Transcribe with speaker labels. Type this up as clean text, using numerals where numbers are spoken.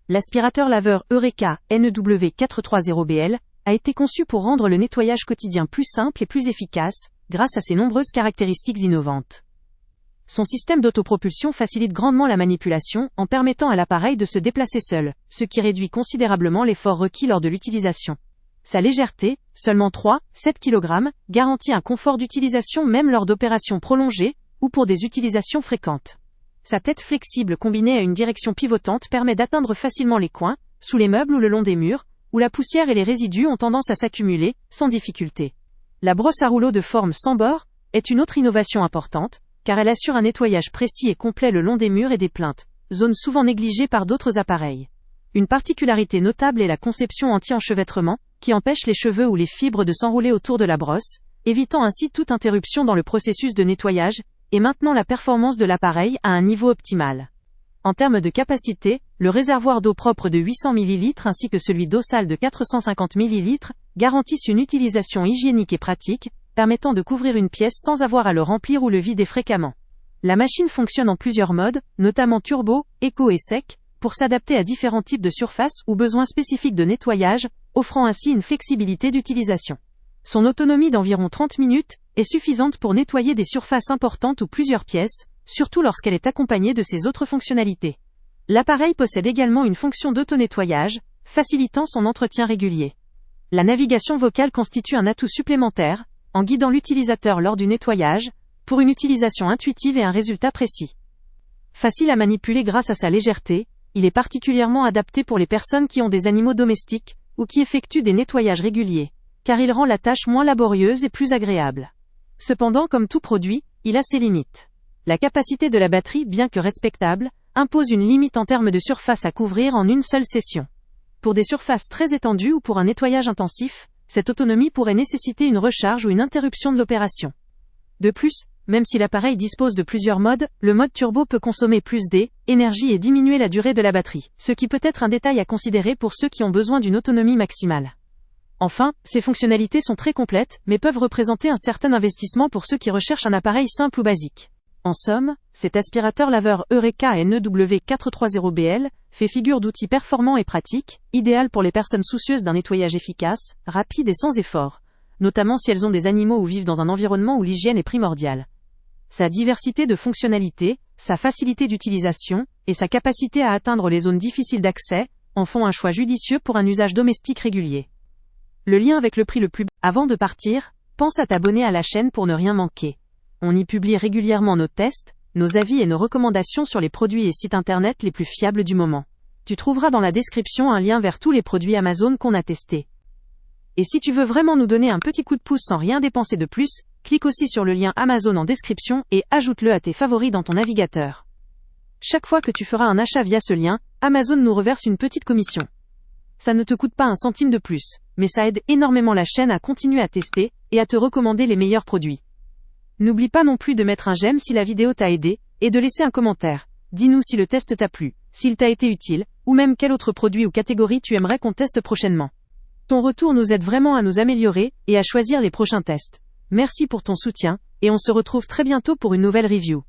Speaker 1: L'aspirateur laveur Eureka NEW430BL a été conçu pour rendre le nettoyage quotidien plus simple et plus efficace, grâce à ses nombreuses caractéristiques innovantes. Son système d'autopropulsion facilite grandement la manipulation en permettant à l'appareil de se déplacer seul, ce qui réduit considérablement l'effort requis lors de l'utilisation. Sa légèreté, seulement 3,7 kg, garantit un confort d'utilisation même lors d'opérations prolongées ou pour des utilisations fréquentes. Sa tête flexible combinée à une direction pivotante permet d'atteindre facilement les coins, sous les meubles ou le long des murs, où la poussière et les résidus ont tendance à s'accumuler, sans difficulté. La brosse à rouleau de forme sans bord est une autre innovation importante, car elle assure un nettoyage précis et complet le long des murs et des plinthes, zone souvent négligée par d'autres appareils. Une particularité notable est la conception anti-enchevêtrement, qui empêche les cheveux ou les fibres de s'enrouler autour de la brosse, évitant ainsi toute interruption dans le processus de nettoyage, et maintenant la performance de l'appareil à un niveau optimal. En termes de capacité, le réservoir d'eau propre de 800 ml ainsi que celui d'eau sale de 450 ml garantissent une utilisation hygiénique et pratique, permettant de couvrir une pièce sans avoir à le remplir ou le vider fréquemment. La machine fonctionne en plusieurs modes, notamment turbo, éco et sec, pour s'adapter à différents types de surfaces ou besoins spécifiques de nettoyage, offrant ainsi une flexibilité d'utilisation. Son autonomie d'environ 30 minutes est suffisante pour nettoyer des surfaces importantes ou plusieurs pièces, surtout lorsqu'elle est accompagnée de ses autres fonctionnalités. L'appareil possède également une fonction d'auto-nettoyage, facilitant son entretien régulier. La navigation vocale constitue un atout supplémentaire, en guidant l'utilisateur lors du nettoyage, pour une utilisation intuitive et un résultat précis. Facile à manipuler grâce à sa légèreté, il est particulièrement adapté pour les personnes qui ont des animaux domestiques, ou qui effectuent des nettoyages réguliers, car il rend la tâche moins laborieuse et plus agréable. Cependant, comme tout produit, il a ses limites. La capacité de la batterie, bien que respectable, impose une limite en termes de surface à couvrir en une seule session. Pour des surfaces très étendues ou pour un nettoyage intensif, cette autonomie pourrait nécessiter une recharge ou une interruption de l'opération. De plus, même si l'appareil dispose de plusieurs modes, le mode turbo peut consommer plus d'énergie et diminuer la durée de la batterie, ce qui peut être un détail à considérer pour ceux qui ont besoin d'une autonomie maximale. Enfin, ces fonctionnalités sont très complètes, mais peuvent représenter un certain investissement pour ceux qui recherchent un appareil simple ou basique. En somme, cet aspirateur laveur Eureka NEW430BL fait figure d'outil performant et pratique, idéal pour les personnes soucieuses d'un nettoyage efficace, rapide et sans effort, notamment si elles ont des animaux ou vivent dans un environnement où l'hygiène est primordiale. Sa diversité de fonctionnalités, sa facilité d'utilisation, et sa capacité à atteindre les zones difficiles d'accès, en font un choix judicieux pour un usage domestique régulier. Le lien avec le prix le plus bas. Avant de partir, pense à t'abonner à la chaîne pour ne rien manquer. On y publie régulièrement nos tests, nos avis et nos recommandations sur les produits et sites internet les plus fiables du moment. Tu trouveras dans la description un lien vers tous les produits Amazon qu'on a testés. Et si tu veux vraiment nous donner un petit coup de pouce sans rien dépenser de plus, clique aussi sur le lien Amazon en description et ajoute-le à tes favoris dans ton navigateur. Chaque fois que tu feras un achat via ce lien, Amazon nous reverse une petite commission. Ça ne te coûte pas un centime de plus, mais ça aide énormément la chaîne à continuer à tester et à te recommander les meilleurs produits. N'oublie pas non plus de mettre un j'aime si la vidéo t'a aidé, et de laisser un commentaire. Dis-nous si le test t'a plu, s'il t'a été utile, ou même quel autre produit ou catégorie tu aimerais qu'on teste prochainement. Ton retour nous aide vraiment à nous améliorer et à choisir les prochains tests. Merci pour ton soutien, et on se retrouve très bientôt pour une nouvelle review.